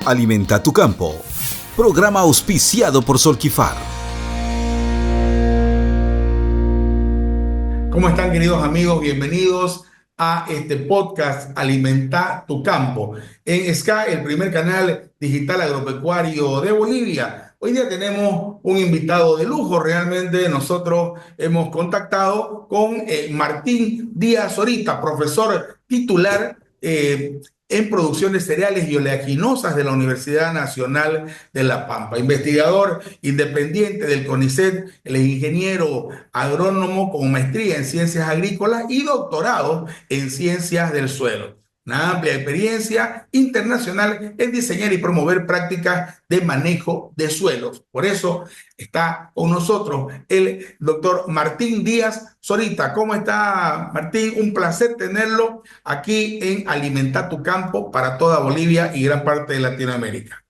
Alimenta tu campo. Programa auspiciado por Solquifar. ¿Cómo están, queridos amigos? Bienvenidos a este podcast Alimenta tu campo en Sky, el primer canal digital agropecuario de Bolivia. Hoy día tenemos un invitado de lujo. Realmente nosotros hemos contactado con Martín Díaz Zorita, profesor titular en producción de cereales y oleaginosas de la Universidad Nacional de La Pampa, investigador independiente del CONICET, el ingeniero agrónomo con maestría en ciencias agrícolas y doctorado en ciencias del suelo. Una amplia experiencia internacional en diseñar y promover prácticas de manejo de suelos. Por eso está con nosotros el doctor Martín Díaz Zorita. ¿Cómo está, Martín? Un placer tenerlo aquí en Alimenta tu Campo para toda Bolivia y gran parte de Latinoamérica.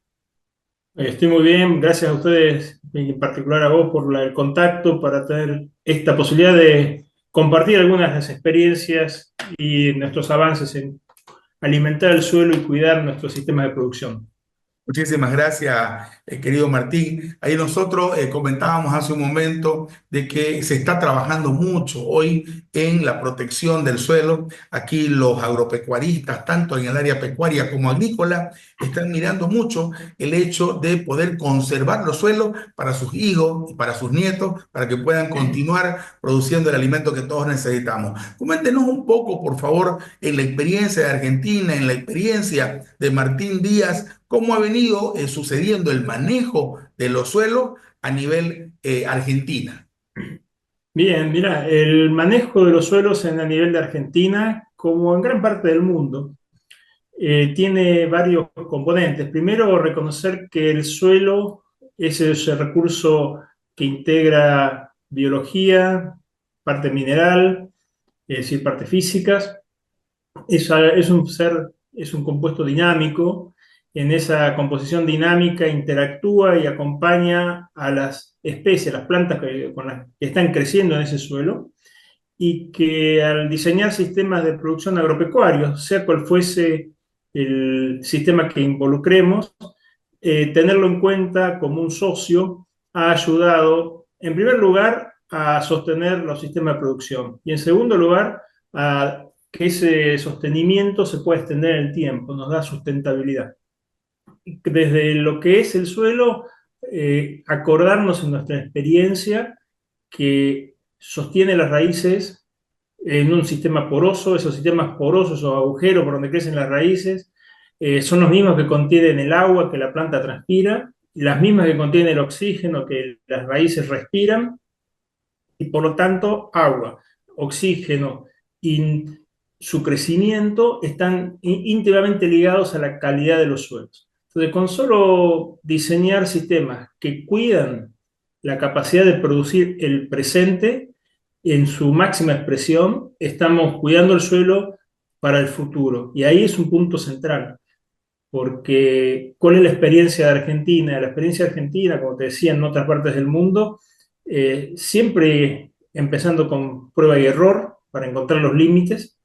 Estoy muy bien, gracias a ustedes, en particular a vos, por el contacto para tener esta posibilidad de compartir algunas de las experiencias y nuestros avances en alimentar el suelo y cuidar nuestros sistemas de producción. Muchísimas gracias, querido Martín. Ahí nosotros comentábamos hace un momento de que se está trabajando mucho hoy en la protección del suelo. Aquí los agropecuaristas, tanto en el área pecuaria como agrícola, están mirando mucho el hecho de poder conservar los suelos para sus hijos y para sus nietos, para que puedan continuar produciendo el alimento que todos necesitamos. Coméntenos un poco, por favor, en la experiencia de Argentina, en la experiencia de Martín Díaz, cómo ha venido sucediendo el manejo de los suelos a nivel Argentina. Bien, mira, el manejo de los suelos a nivel de Argentina, como en gran parte del mundo, tiene varios componentes. Primero, reconocer que el suelo es ese recurso que integra biología, parte mineral, es decir, partes físicas. Es un compuesto dinámico. En esa composición dinámica interactúa y acompaña a las especies, las plantas con las que están creciendo en ese suelo, y que al diseñar sistemas de producción agropecuarios, sea cual fuese el sistema que involucremos, tenerlo en cuenta como un socio ha ayudado, en primer lugar, a sostener los sistemas de producción y, en segundo lugar, a que ese sostenimiento se pueda extender en el tiempo, nos da sustentabilidad. Desde lo que es el suelo, acordarnos en nuestra experiencia que sostiene las raíces en un sistema poroso. Esos sistemas porosos o agujeros por donde crecen las raíces son los mismos que contienen el agua que la planta transpira, las mismas que contienen el oxígeno que las raíces respiran, y por lo tanto agua, oxígeno y su crecimiento están íntimamente ligados a la calidad de los suelos. Entonces, con solo diseñar sistemas que cuidan la capacidad de producir el presente en su máxima expresión, estamos cuidando el suelo para el futuro. Y ahí es un punto central, porque ¿cuál es la experiencia de Argentina? La experiencia argentina, como te decía, en otras partes del mundo, siempre empezando con prueba y error para encontrar los límites,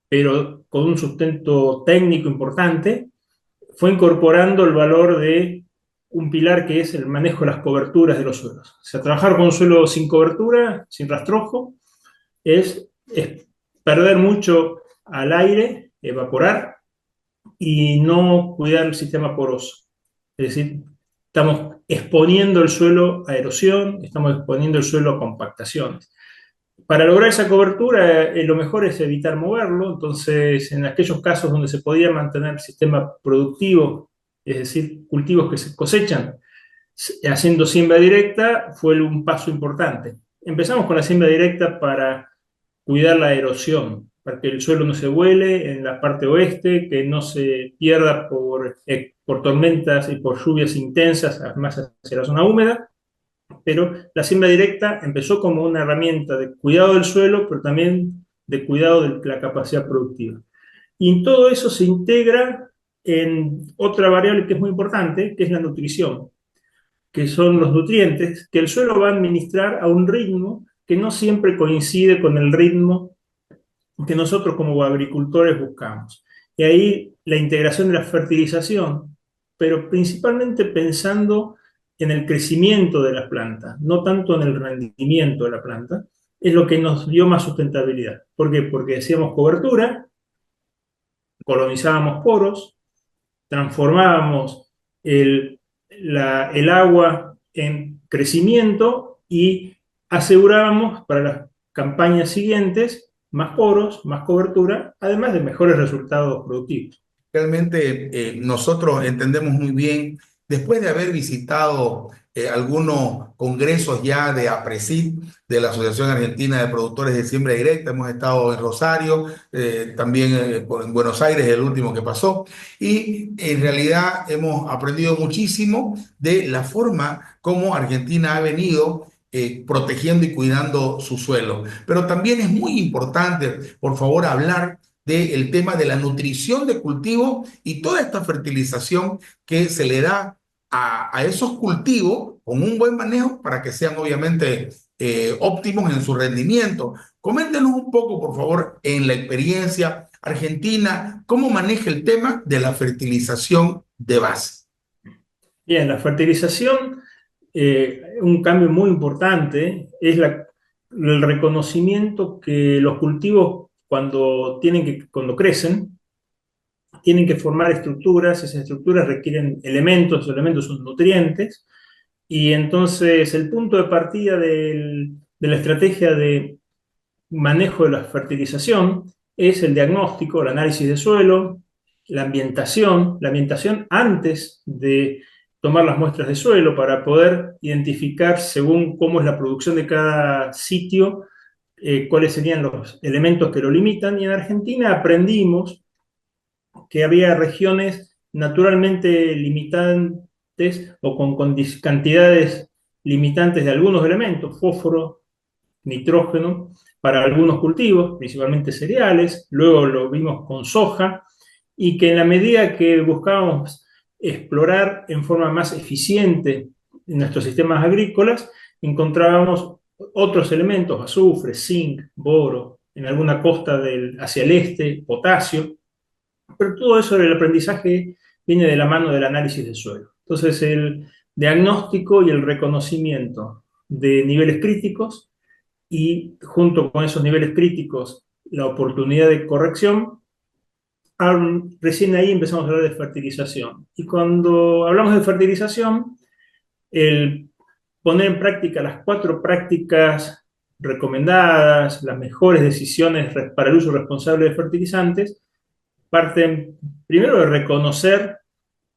pero con un sustento técnico importante, fue incorporando el valor de un pilar que es el manejo de las coberturas de los suelos. O sea, trabajar con un suelo sin cobertura, sin rastrojo, es perder mucho al aire, evaporar, y no cuidar el sistema poroso. Es decir, estamos exponiendo el suelo a erosión, estamos exponiendo el suelo a compactaciones. Para lograr esa cobertura, lo mejor es evitar moverlo. Entonces, en aquellos casos donde se podía mantener el sistema productivo, es decir, cultivos que se cosechan, haciendo siembra directa, fue un paso importante. Empezamos con la siembra directa para cuidar la erosión, para que el suelo no se vuele en la parte oeste, que no se pierda por tormentas y por lluvias intensas, más hacia la zona húmeda. Pero la siembra directa empezó como una herramienta de cuidado del suelo, pero también de cuidado de la capacidad productiva. Y todo eso se integra en otra variable que es muy importante, que es la nutrición, que son los nutrientes que el suelo va a administrar a un ritmo que no siempre coincide con el ritmo que nosotros como agricultores buscamos. Y ahí la integración de la fertilización pero principalmente pensando en el crecimiento de la planta, no tanto en el rendimiento de la planta, es lo que nos dio más sustentabilidad. ¿Por qué? Porque hacíamos cobertura, colonizábamos poros, transformábamos el agua en crecimiento y asegurábamos para las campañas siguientes más poros, más cobertura, además de mejores resultados productivos. Realmente nosotros entendemos muy bien, después de haber visitado algunos congresos ya de APRESID, de la Asociación Argentina de Productores de Siembra Directa, hemos estado en Rosario, también en Buenos Aires, el último que pasó, y en realidad hemos aprendido muchísimo de la forma como Argentina ha venido protegiendo y cuidando su suelo. Pero también es muy importante, por favor, hablar del tema de la nutrición de cultivo y toda esta fertilización que se le da a esos cultivos con un buen manejo para que sean obviamente óptimos en su rendimiento. Coméntenos un poco, por favor, en la experiencia argentina, cómo maneja el tema de la fertilización de base. Bien, la fertilización, un cambio muy importante es el reconocimiento que los cultivos cuando crecen, tienen que formar estructuras, esas estructuras requieren elementos, los elementos son nutrientes, y entonces el punto de partida de la estrategia de manejo de la fertilización es el diagnóstico, el análisis de suelo, la ambientación antes de tomar las muestras de suelo para poder identificar según cómo es la producción de cada sitio, cuáles serían los elementos que lo limitan. Y en Argentina aprendimos que había regiones naturalmente limitantes o con cantidades limitantes de algunos elementos, fósforo, nitrógeno, para algunos cultivos, principalmente cereales, luego lo vimos con soja, y que en la medida que buscábamos explorar en forma más eficiente nuestros sistemas agrícolas, encontrábamos otros elementos, azufre, zinc, boro, en alguna costa hacia el este, potasio, pero todo eso del aprendizaje viene de la mano del análisis del suelo. Entonces, el diagnóstico y el reconocimiento de niveles críticos y junto con esos niveles críticos la oportunidad de corrección, recién ahí empezamos a hablar de fertilización. Y cuando hablamos de fertilización, el poner en práctica las 4 prácticas recomendadas, las mejores decisiones para el uso responsable de fertilizantes, parten primero de reconocer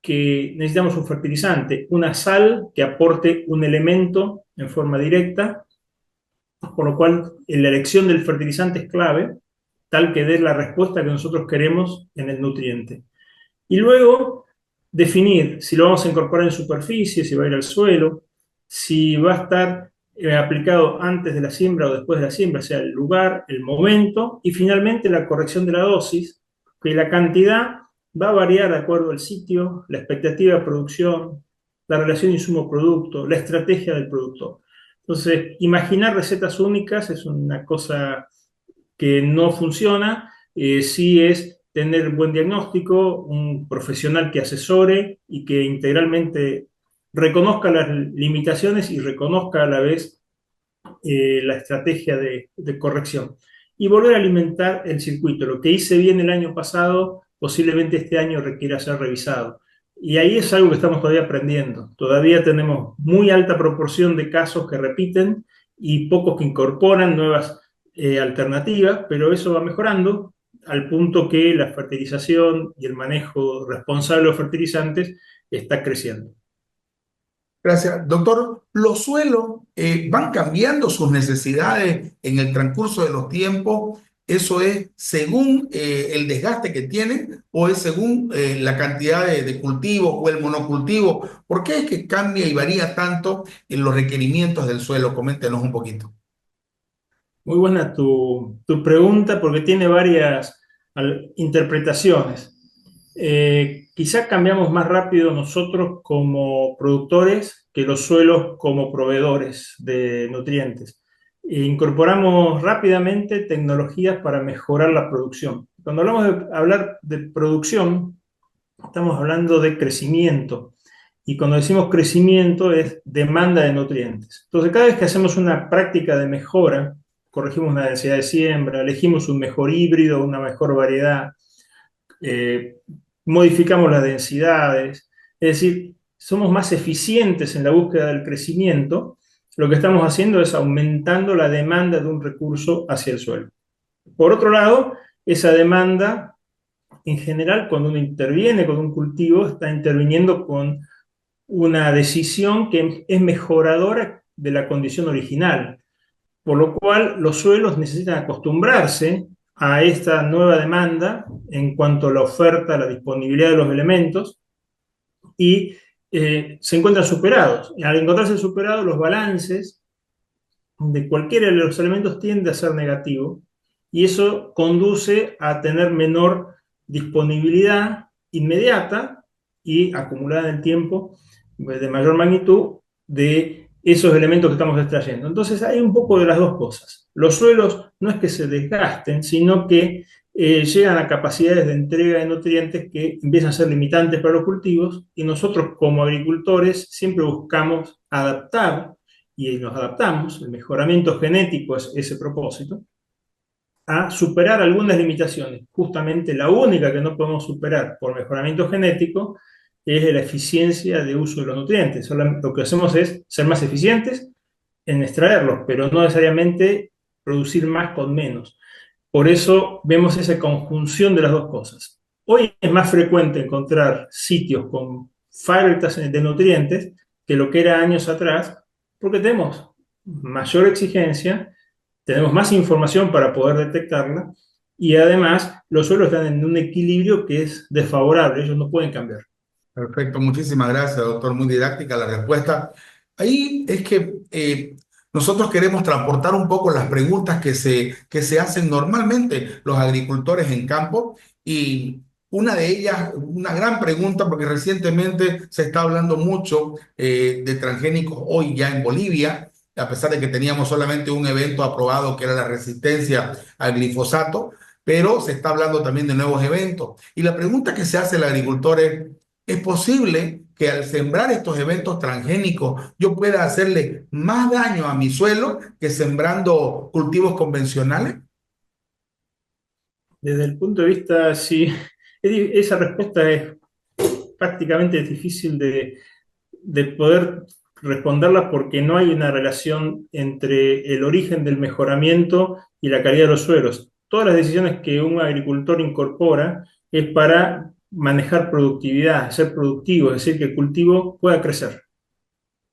que necesitamos un fertilizante, una sal que aporte un elemento en forma directa, por lo cual la elección del fertilizante es clave, tal que dé la respuesta que nosotros queremos en el nutriente. Y luego definir si lo vamos a incorporar en superficie, si va a ir al suelo, si va a estar aplicado antes de la siembra o después de la siembra, o sea, el lugar, el momento, y finalmente la corrección de la dosis, que la cantidad va a variar de acuerdo al sitio, la expectativa de producción, la relación insumo-producto, la estrategia del productor. Entonces, imaginar recetas únicas es una cosa que no funciona, sí es tener buen diagnóstico, un profesional que asesore y que integralmente reconozca las limitaciones y reconozca a la vez la estrategia de corrección. Y volver a alimentar el circuito. Lo que hice bien el año pasado, posiblemente este año requiera ser revisado. Y ahí es algo que estamos todavía aprendiendo. Todavía tenemos muy alta proporción de casos que repiten y pocos que incorporan nuevas alternativas, pero eso va mejorando al punto que la fertilización y el manejo responsable de los fertilizantes está creciendo. Gracias. Doctor, ¿los suelos van cambiando sus necesidades en el transcurso de los tiempos? ¿Eso es según el desgaste que tienen o es según la cantidad de cultivos o el monocultivo? ¿Por qué es que cambia y varía tanto en los requerimientos del suelo? Coméntenos un poquito. Muy buena tu pregunta porque tiene varias interpretaciones. Quizá cambiamos más rápido nosotros como productores que los suelos como proveedores de nutrientes. Incorporamos rápidamente tecnologías para mejorar la producción. Cuando hablamos de hablar de producción, estamos hablando de crecimiento. Y cuando decimos crecimiento es demanda de nutrientes. Entonces, cada vez que hacemos una práctica de mejora, corregimos una densidad de siembra, elegimos un mejor híbrido, una mejor variedad, eh, modificamos las densidades, es decir, somos más eficientes en la búsqueda del crecimiento, lo que estamos haciendo es aumentando la demanda de un recurso hacia el suelo. Por otro lado, esa demanda, en general, cuando uno interviene con un cultivo, está interviniendo con una decisión que es mejoradora de la condición original, por lo cual los suelos necesitan acostumbrarse a esta nueva demanda en cuanto a la oferta, la disponibilidad de los elementos, y se encuentran superados. Al encontrarse superados, los balances de cualquiera de los elementos tiende a ser negativo, y eso conduce a tener menor disponibilidad inmediata y acumulada en el tiempo de mayor magnitud de esos elementos que estamos extrayendo. Entonces hay un poco de las dos cosas. Los suelos no es que se desgasten, sino que llegan a capacidades de entrega de nutrientes que empiezan a ser limitantes para los cultivos, y nosotros como agricultores siempre buscamos adaptar, y nos adaptamos, el mejoramiento genético es ese propósito, a superar algunas limitaciones. Justamente la única que no podemos superar por mejoramiento genético es la eficiencia de uso de los nutrientes. Lo que hacemos es ser más eficientes en extraerlos, pero no necesariamente producir más con menos. Por eso vemos esa conjunción de las dos cosas. Hoy es más frecuente encontrar sitios con faltas de nutrientes que lo que era años atrás, porque tenemos mayor exigencia, tenemos más información para poder detectarla, y además los suelos están en un equilibrio que es desfavorable, ellos no pueden cambiar. Perfecto, muchísimas gracias, doctor. Muy didáctica la respuesta. Ahí es que nosotros queremos transportar un poco las preguntas que se hacen normalmente los agricultores en campo, y una de ellas, una gran pregunta, porque recientemente se está hablando mucho de transgénicos hoy ya en Bolivia, a pesar de que teníamos solamente un evento aprobado que era la resistencia al glifosato, pero se está hablando también de nuevos eventos. Y la pregunta que se hace el agricultor ¿es posible que al sembrar estos eventos transgénicos yo pueda hacerle más daño a mi suelo que sembrando cultivos convencionales? Desde el punto de vista, sí, esa respuesta es prácticamente difícil de poder responderla, porque no hay una relación entre el origen del mejoramiento y la calidad de los suelos. Todas las decisiones que un agricultor incorpora es para manejar productividad, ser productivo, es decir, que el cultivo pueda crecer.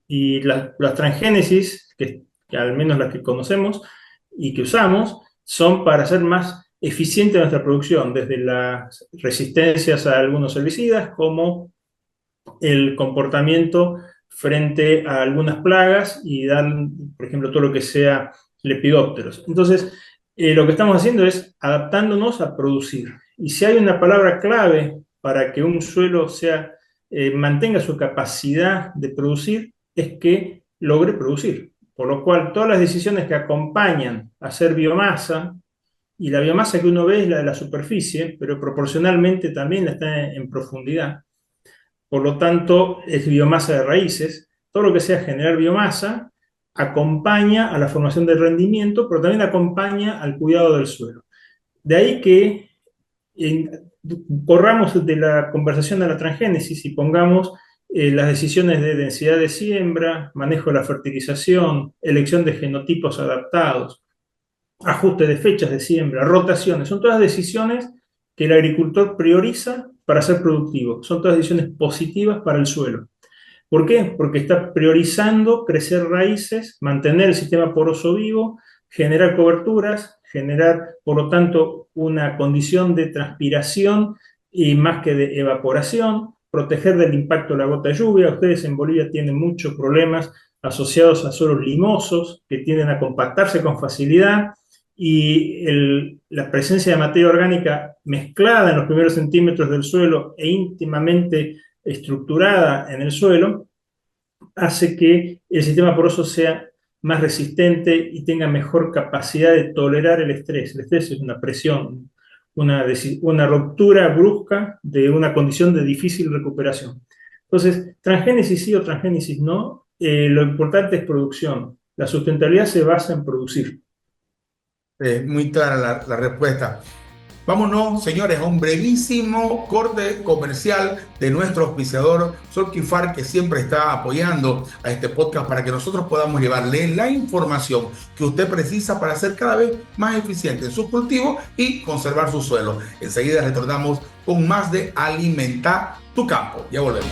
Y las transgénesis, que al menos las que conocemos y que usamos, son para hacer más eficiente nuestra producción, desde las resistencias a algunos herbicidas como el comportamiento frente a algunas plagas y dar, por ejemplo, todo lo que sea lepidópteros. Entonces, lo que estamos haciendo es adaptándonos a producir. Y si hay una palabra clave para que un suelo mantenga su capacidad de producir, es que logre producir. Por lo cual, todas las decisiones que acompañan a hacer biomasa, y la biomasa que uno ve es la de la superficie, pero proporcionalmente también la está en profundidad. Por lo tanto, es biomasa de raíces. Todo lo que sea generar biomasa acompaña a la formación del rendimiento, pero también acompaña al cuidado del suelo. De ahí que eh, corramos de la conversación a la transgénesis y pongamos las decisiones de densidad de siembra, manejo de la fertilización, elección de genotipos adaptados, ajuste de fechas de siembra, rotaciones. Son todas decisiones que el agricultor prioriza para ser productivo. Son todas decisiones positivas para el suelo. ¿Por qué? Porque está priorizando crecer raíces, mantener el sistema poroso vivo, generar coberturas, generar, por lo tanto, una condición de transpiración y más que de evaporación, proteger del impacto de la gota de lluvia. Ustedes en Bolivia tienen muchos problemas asociados a suelos limosos que tienden a compactarse con facilidad, y la presencia de materia orgánica mezclada en los primeros centímetros del suelo e íntimamente estructurada en el suelo hace que el sistema poroso sea más resistente y tenga mejor capacidad de tolerar el estrés. El estrés es una presión, una ruptura brusca de una condición de difícil recuperación. Entonces, transgénesis sí o transgénesis no, lo importante es producción. La sustentabilidad se basa en producir. Muy clara la respuesta. Vámonos, señores, a un brevísimo corte comercial de nuestro auspiciador Solquifar, que siempre está apoyando a este podcast para que nosotros podamos llevarle la información que usted precisa para ser cada vez más eficiente en sus cultivos y conservar su suelo. Enseguida retornamos con más de Alimenta tu Campo. Ya volvemos.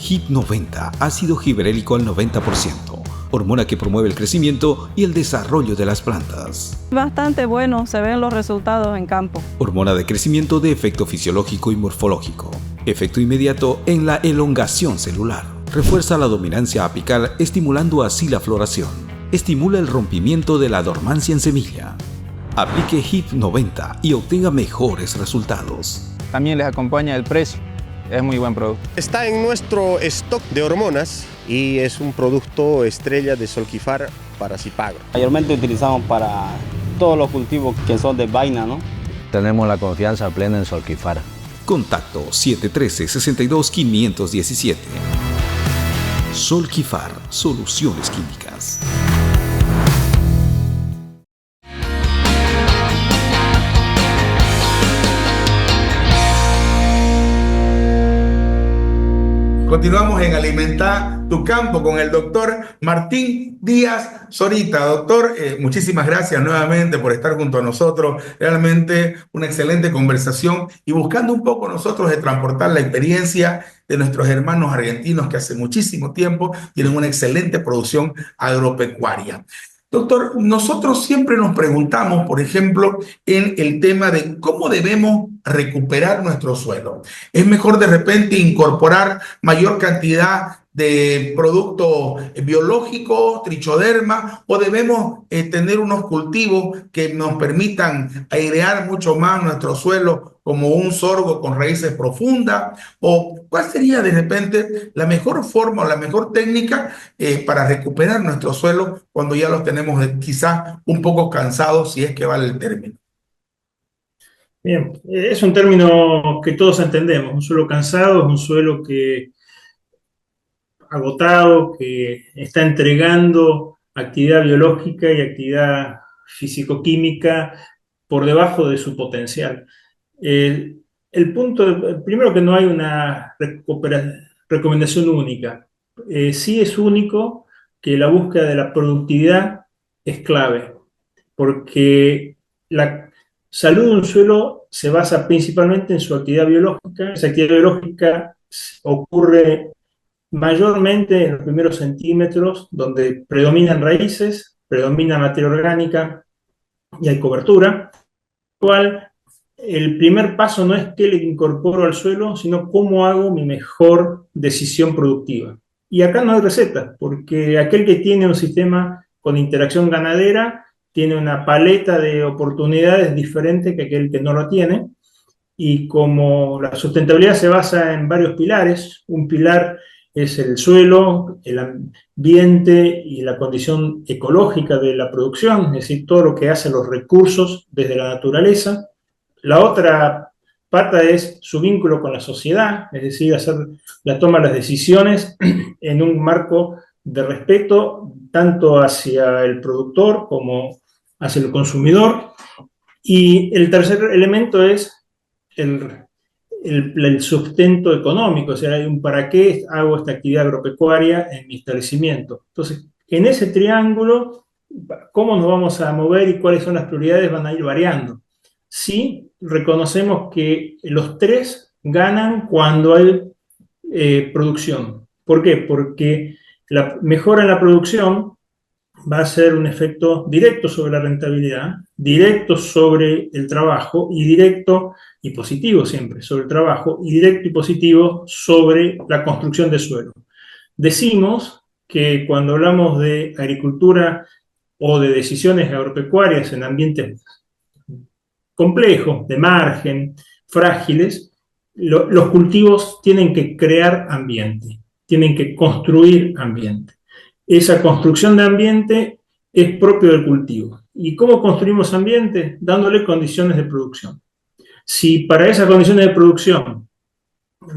HIT 90, ácido gibberélico al 90%, hormona que promueve el crecimiento y el desarrollo de las plantas. Bastante bueno, se ven los resultados en campo. Hormona de crecimiento de efecto fisiológico y morfológico. Efecto inmediato en la elongación celular. Refuerza la dominancia apical, estimulando así la floración. Estimula el rompimiento de la dormancia en semilla. Aplique HIT 90 y obtenga mejores resultados. También les acompaña el precio. Es muy buen producto. Está en nuestro stock de hormonas y es un producto estrella de Solquifar para Zipagro. Mayormente utilizamos para todos los cultivos que son de vaina, ¿no? Tenemos la confianza plena en Solquifar. Contacto 713-62-517. Solquifar, soluciones químicas. Continuamos en Alimenta tu Campo con el doctor Martín Díaz Zorita. Doctor, muchísimas gracias nuevamente por estar junto a nosotros. Realmente una excelente conversación y buscando un poco nosotros de transportar la experiencia de nuestros hermanos argentinos que hace muchísimo tiempo tienen una excelente producción agropecuaria. Doctor, nosotros siempre nos preguntamos, por ejemplo, en el tema de cómo debemos recuperar nuestro suelo. ¿Es mejor de repente incorporar mayor cantidad de productos biológicos, trichoderma, o debemos tener unos cultivos que nos permitan airear mucho más nuestro suelo, como un sorgo con raíces profundas? ¿O cuál sería de repente la mejor forma o la mejor técnica para recuperar nuestro suelo cuando ya los tenemos quizás un poco cansados, si es que vale el término? Bien, es un término que todos entendemos. Un suelo cansado es un suelo que agotado, que está entregando actividad biológica y actividad físico-química por debajo de su potencial. El punto, primero, que no hay una recomendación única. Sí es único que la búsqueda de la productividad es clave, porque la salud de un suelo se basa principalmente en su actividad biológica. Esa actividad biológica ocurre mayormente en los primeros centímetros, donde predominan raíces, predomina materia orgánica y hay cobertura, cual el primer paso no es qué le incorporo al suelo, sino cómo hago mi mejor decisión productiva. Y acá no hay receta, porque aquel que tiene un sistema con interacción ganadera tiene una paleta de oportunidades diferente que aquel que no lo tiene, y como la sustentabilidad se basa en varios pilares, un pilar es el suelo, el ambiente y la condición ecológica de la producción, es decir, todo lo que hacen los recursos desde la naturaleza. La otra parte es su vínculo con la sociedad, es decir, hacer la toma de las decisiones en un marco de respeto tanto hacia el productor como hacia el consumidor. Y el tercer elemento es el sustento económico, o sea, hay un para qué hago esta actividad agropecuaria en mi establecimiento. Entonces, en ese triángulo, cómo nos vamos a mover y cuáles son las prioridades van a ir variando. Sí, reconocemos que los tres ganan cuando hay producción. ¿Por qué? Porque la mejora en la producción va a ser un efecto directo sobre la rentabilidad, directo sobre el trabajo y directo y positivo siempre sobre el trabajo y directo y positivo sobre la construcción de suelo. Decimos que cuando hablamos de agricultura o de decisiones agropecuarias en ambientes complejos, de margen, frágiles, los cultivos tienen que crear ambiente. tienen que construir ambiente. Esa construcción de ambiente es propio del cultivo. ¿Y cómo construimos ambiente? Dándole condiciones de producción. Si para esas condiciones de producción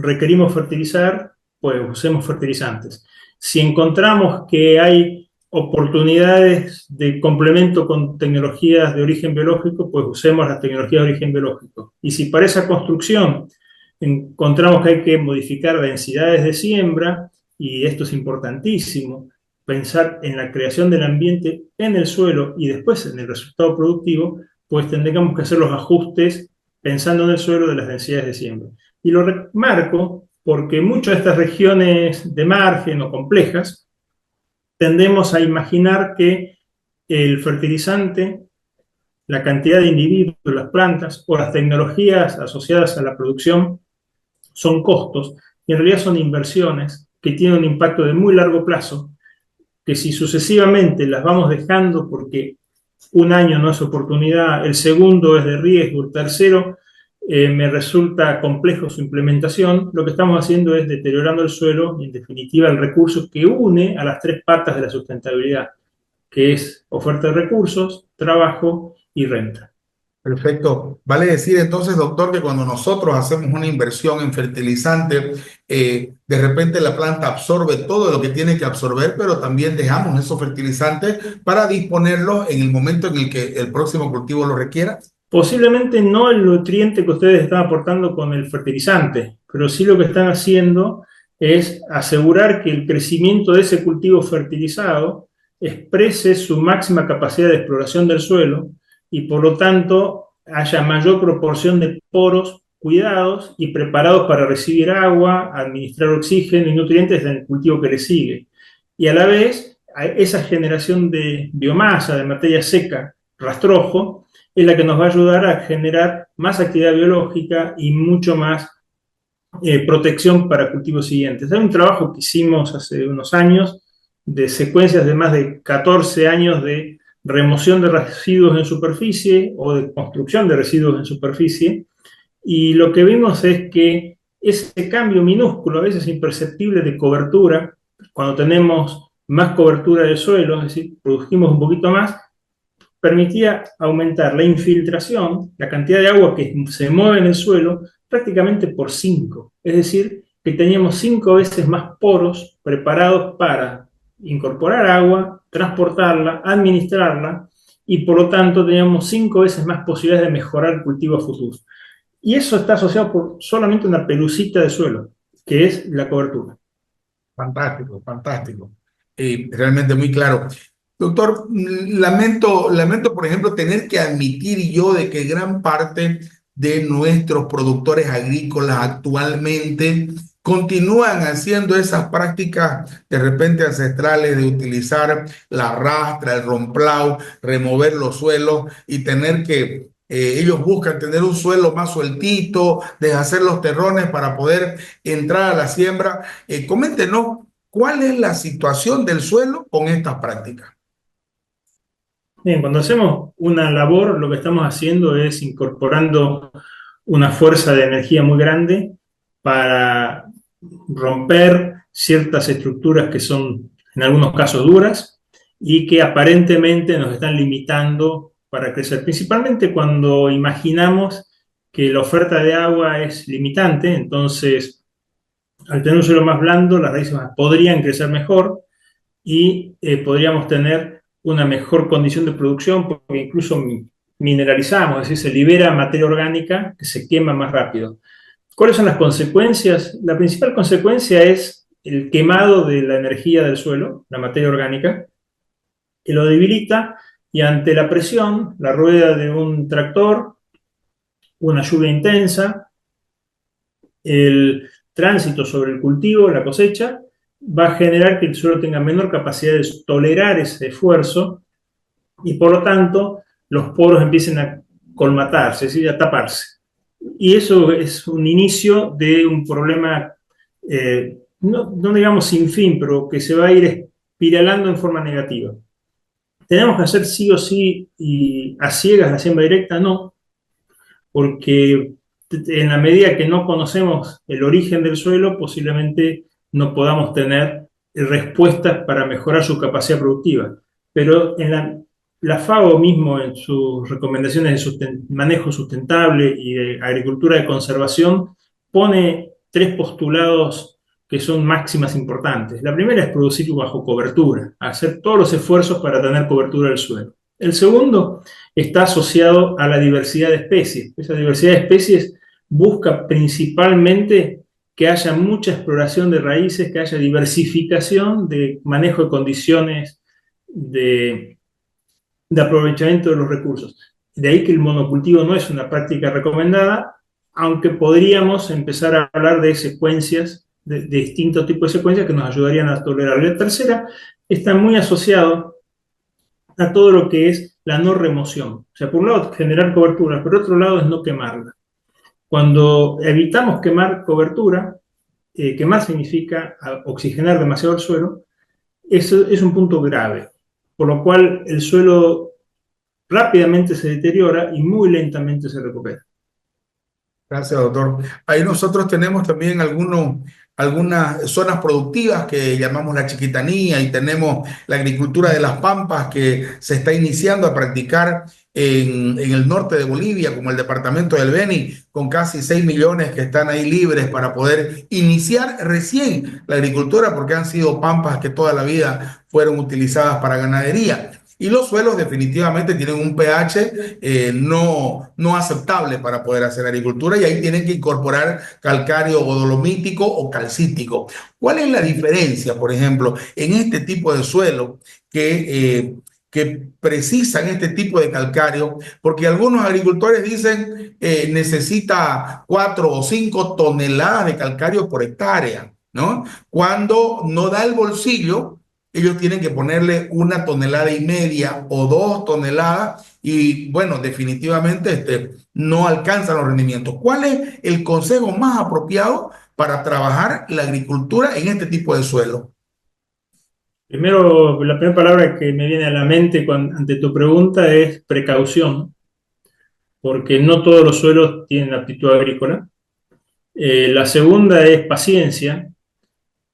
requerimos fertilizar, pues usemos fertilizantes. Si encontramos que hay oportunidades de complemento con tecnologías de origen biológico, pues usemos las tecnologías de origen biológico. Y si para esa construcción encontramos que hay que modificar densidades de siembra, y esto es importantísimo, pensar en la creación del ambiente en el suelo y después en el resultado productivo, pues tendríamos que hacer los ajustes pensando en el suelo de las densidades de siembra. Y lo remarco porque muchas de estas regiones de margen o complejas tendemos a imaginar que el fertilizante, la cantidad de individuos de las plantas o las tecnologías asociadas a la producción son costos, y en realidad son inversiones que tienen un impacto de muy largo plazo, que si sucesivamente las vamos dejando porque un año no es oportunidad, el segundo es de riesgo, el tercero me resulta complejo su implementación, lo que estamos haciendo es deteriorando el suelo y en definitiva el recurso que une a las tres patas de la sustentabilidad, que es oferta de recursos, trabajo y renta. Perfecto. Vale decir entonces, doctor, que cuando nosotros hacemos una inversión en fertilizante, de repente la planta absorbe todo lo que tiene que absorber, pero también dejamos esos fertilizantes para disponerlos en el momento en el que el próximo cultivo lo requiera. Posiblemente no el nutriente que ustedes están aportando con el fertilizante, pero sí lo que están haciendo es asegurar que el crecimiento de ese cultivo fertilizado exprese su máxima capacidad de exploración del suelo y por lo tanto haya mayor proporción de poros cuidados y preparados para recibir agua, administrar oxígeno y nutrientes en el cultivo que le sigue. Y a la vez, esa generación de biomasa, de materia seca, rastrojo, es la que nos va a ayudar a generar más actividad biológica y mucho más protección para cultivos siguientes. Hay un trabajo que hicimos hace unos años de secuencias de más de 14 años de remoción de residuos en superficie o de construcción de residuos en superficie, y lo que vimos es que ese cambio minúsculo, a veces imperceptible, de cobertura, cuando tenemos más cobertura del suelo, es decir, produjimos un poquito más, permitía aumentar la infiltración, la cantidad de agua que se mueve en el suelo, prácticamente por 5. Es decir, que teníamos 5 veces más poros preparados para incorporar agua, transportarla, administrarla, y por lo tanto teníamos 5 veces más posibilidades de mejorar el cultivo a futuro. Y eso está asociado por solamente una pelucita de suelo, que es la cobertura. Fantástico, fantástico. Realmente muy claro. Doctor, lamento, por ejemplo, tener que admitir yo de que gran parte de nuestros productores agrícolas actualmente continúan haciendo esas prácticas de repente ancestrales de utilizar la rastra, el romplao, remover los suelos y tener que, ellos buscan tener un suelo más sueltito, deshacer los terrones para poder entrar a la siembra. Coméntenos, ¿cuál es la situación del suelo con estas prácticas? Bien, cuando hacemos una labor, lo que estamos haciendo es incorporando una fuerza de energía muy grande para romper ciertas estructuras que son en algunos casos duras y que aparentemente nos están limitando para crecer. Principalmente cuando imaginamos que la oferta de agua es limitante, entonces al tener un suelo más blando, las raíces podrían crecer mejor y podríamos tener una mejor condición de producción porque incluso mineralizamos, es decir, se libera materia orgánica que se quema más rápido. ¿Cuáles son las consecuencias? La principal consecuencia es el quemado de la energía del suelo, la materia orgánica, que lo debilita y ante la presión, la rueda de un tractor, una lluvia intensa, el tránsito sobre el cultivo, la cosecha, va a generar que el suelo tenga menor capacidad de tolerar ese esfuerzo y por lo tanto los poros empiecen a colmatarse, es decir, a taparse. Y eso es un inicio de un problema, no digamos sin fin, pero que se va a ir espiralando en forma negativa. ¿Tenemos que hacer sí o sí y a ciegas la siembra directa? No, porque en la medida que no conocemos el origen del suelo, posiblemente no podamos tener respuestas para mejorar su capacidad productiva. Pero la FAO mismo, en sus recomendaciones de manejo sustentable y de agricultura de conservación, pone 3 postulados que son máximas importantes. La primera es producir bajo cobertura, hacer todos los esfuerzos para tener cobertura del suelo. El segundo está asociado a la diversidad de especies. Esa diversidad de especies busca principalmente que haya mucha exploración de raíces, que haya diversificación de manejo de condiciones de aprovechamiento de los recursos. De ahí que el monocultivo no es una práctica recomendada, aunque podríamos empezar a hablar de secuencias, de distintos tipos de secuencias que nos ayudarían a tolerar. La tercera está muy asociado a todo lo que es la no remoción. O sea, por un lado generar cobertura, por otro lado es no quemarla. Cuando evitamos quemar cobertura, quemar significa oxigenar demasiado el suelo, eso es un punto grave, por lo cual el suelo rápidamente se deteriora y muy lentamente se recupera. Gracias, doctor. Ahí nosotros tenemos también algunas zonas productivas que llamamos la chiquitanía y tenemos la agricultura de las pampas que se está iniciando a practicar en el norte de Bolivia, como el departamento del Beni, con casi 6 millones que están ahí libres para poder iniciar recién la agricultura, porque han sido pampas que toda la vida fueron utilizadas para ganadería. Y los suelos definitivamente tienen un pH no aceptable para poder hacer agricultura, y ahí tienen que incorporar calcáreo o dolomítico o calcítico. ¿Cuál es la diferencia, por ejemplo, en este tipo de suelo que precisan este tipo de calcáreo? Porque algunos agricultores dicen necesita 4 o 5 toneladas de calcáreo por hectárea, ¿no? Cuando no da el bolsillo, ellos tienen que ponerle 1,5 toneladas o 2 toneladas y, bueno, definitivamente no alcanzan los rendimientos. ¿Cuál es el consejo más apropiado para trabajar la agricultura en este tipo de suelo? Primero, la primera palabra que me viene a la mente ante tu pregunta es precaución, porque no todos los suelos tienen aptitud agrícola. La segunda es paciencia,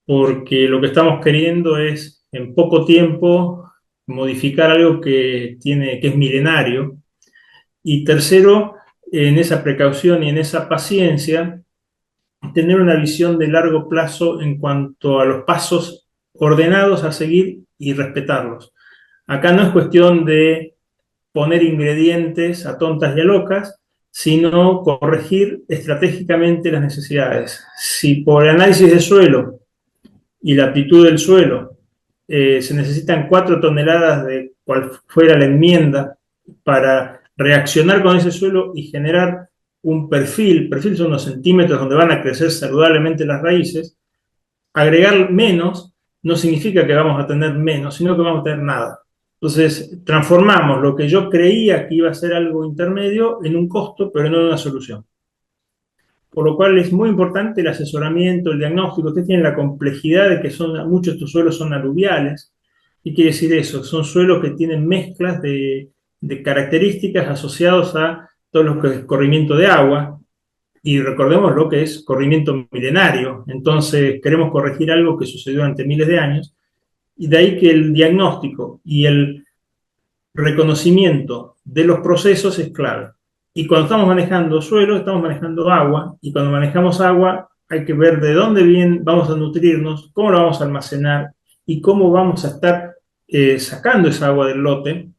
porque lo que estamos queriendo es en poco tiempo modificar algo que es milenario. Y tercero, en esa precaución y en esa paciencia, tener una visión de largo plazo en cuanto a los pasos ordenados a seguir y respetarlos. Acá no es cuestión de poner ingredientes a tontas y a locas, sino corregir estratégicamente las necesidades. Si por el análisis de suelo y la aptitud del suelo se necesitan 4 toneladas de cual fuera la enmienda para reaccionar con ese suelo y generar un perfil son unos centímetros donde van a crecer saludablemente las raíces, agregar menos no significa que vamos a tener menos, sino que vamos a tener nada. Entonces, transformamos lo que yo creía que iba a ser algo intermedio en un costo, pero no en una solución. Por lo cual es muy importante el asesoramiento, el diagnóstico. Ustedes tienen la complejidad de que muchos de estos suelos son aluviales. ¿Qué quiere decir eso? Son suelos que tienen mezclas de características asociadas a todo lo que es corrimiento de agua. Y recordemos lo que es corrimiento milenario. Entonces queremos corregir algo que sucedió durante miles de años. Y de ahí que el diagnóstico y el reconocimiento de los procesos es clave. Y cuando estamos manejando suelo, estamos manejando agua, y cuando manejamos agua hay que ver de dónde vamos a nutrirnos, cómo lo vamos a almacenar y cómo vamos a estar sacando esa agua del lote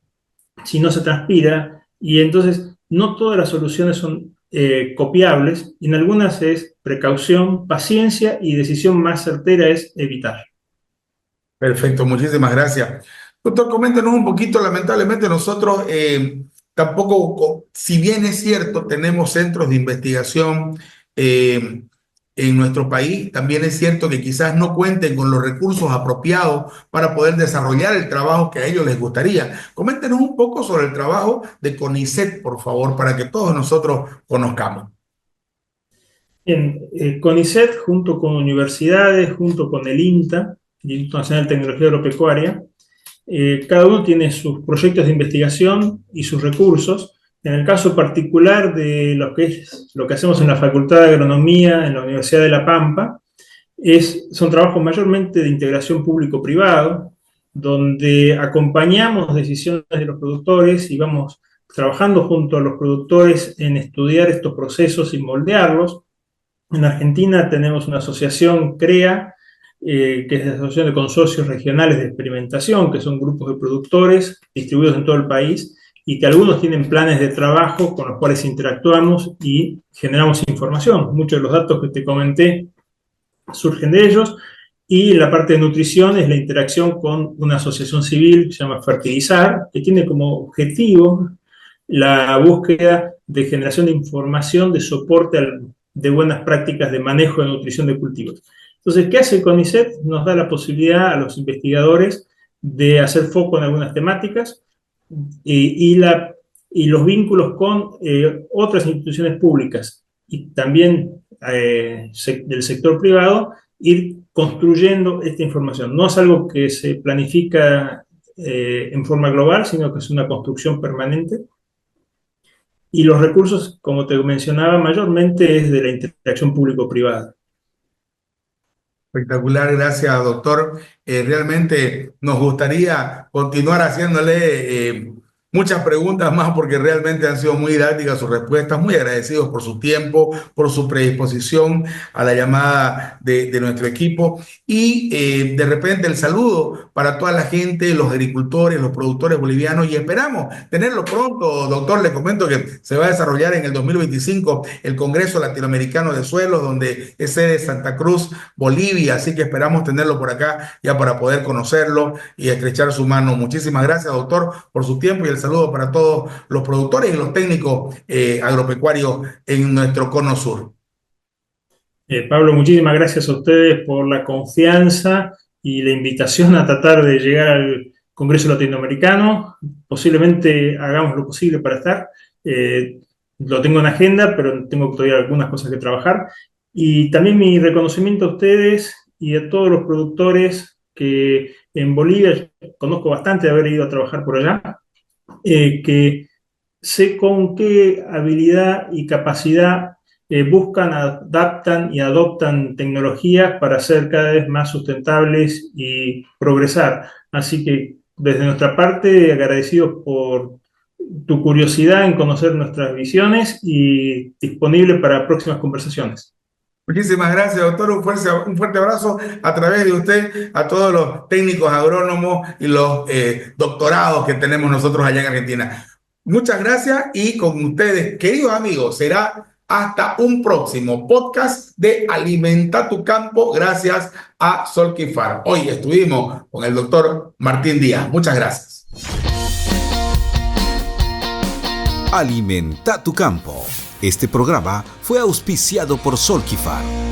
si no se transpira. Y entonces no todas las soluciones son copiables, y en algunas es precaución, paciencia, y decisión más certera es evitar. Perfecto, muchísimas gracias. Doctor, coméntenos un poquito. Lamentablemente nosotros tampoco, si bien es cierto, tenemos centros de investigación en nuestro país, también es cierto que quizás no cuenten con los recursos apropiados para poder desarrollar el trabajo que a ellos les gustaría. Coméntenos un poco sobre el trabajo de CONICET, por favor, para que todos nosotros conozcamos. Bien, CONICET, junto con universidades, junto con el INTA, el Instituto Nacional de Tecnología Agropecuaria, cada uno tiene sus proyectos de investigación y sus recursos. En el caso particular de lo que hacemos en la Facultad de Agronomía en la Universidad de La Pampa, Son trabajos mayormente de integración público-privado, donde acompañamos decisiones de los productores y vamos trabajando junto a los productores en estudiar estos procesos y moldearlos. En Argentina tenemos una asociación, CREA, que es la Asociación de Consorcios Regionales de Experimentación, que son grupos de productores distribuidos en todo el país y que algunos tienen planes de trabajo con los cuales interactuamos y generamos información. Muchos de los datos que te comenté surgen de ellos, y la parte de nutrición es la interacción con una asociación civil que se llama Fertilizar, que tiene como objetivo la búsqueda de generación de información de soporte de buenas prácticas de manejo de nutrición de cultivos. Entonces, ¿qué hace el CONICET? Nos da la posibilidad a los investigadores de hacer foco en algunas temáticas y los vínculos con otras instituciones públicas y también del sector privado, ir construyendo esta información. No es algo que se planifica en forma global, sino que es una construcción permanente. Y los recursos, como te mencionaba, mayormente es de la interacción público-privada. Espectacular, gracias, doctor. Realmente nos gustaría continuar haciéndole muchas preguntas más porque realmente han sido muy didácticas sus respuestas, muy agradecidos por su tiempo, por su predisposición a la llamada de nuestro equipo y de repente el saludo para toda la gente, los agricultores, los productores bolivianos y esperamos tenerlo pronto, doctor. Le comento que se va a desarrollar en el 2025 el Congreso Latinoamericano de Suelos, donde es sede Santa Cruz, Bolivia, así que esperamos tenerlo por acá ya para poder conocerlo y estrechar su mano. Muchísimas gracias, doctor, por su tiempo y el saludo para todos los productores y los técnicos agropecuarios en nuestro cono sur. Pablo, muchísimas gracias a ustedes por la confianza y la invitación a tratar de llegar al Congreso Latinoamericano. Posiblemente hagamos lo posible para estar. Lo tengo en agenda, pero tengo todavía algunas cosas que trabajar. Y también mi reconocimiento a ustedes y a todos los productores que en Bolivia conozco bastante de haber ido a trabajar por allá, que sé con qué habilidad y capacidad buscan, adaptan y adoptan tecnologías para ser cada vez más sustentables y progresar. Así que desde nuestra parte, agradecidos por tu curiosidad en conocer nuestras visiones y disponible para próximas conversaciones. Muchísimas gracias, doctor. Un fuerte abrazo a través de usted a todos los técnicos agrónomos y los doctorados que tenemos nosotros allá en Argentina. Muchas gracias y con ustedes, queridos amigos, será hasta un próximo podcast de Alimenta tu Campo gracias a Solquifar. Hoy estuvimos con el doctor Martín Díaz. Muchas gracias. Alimenta tu Campo. Este programa fue auspiciado por Solquifar.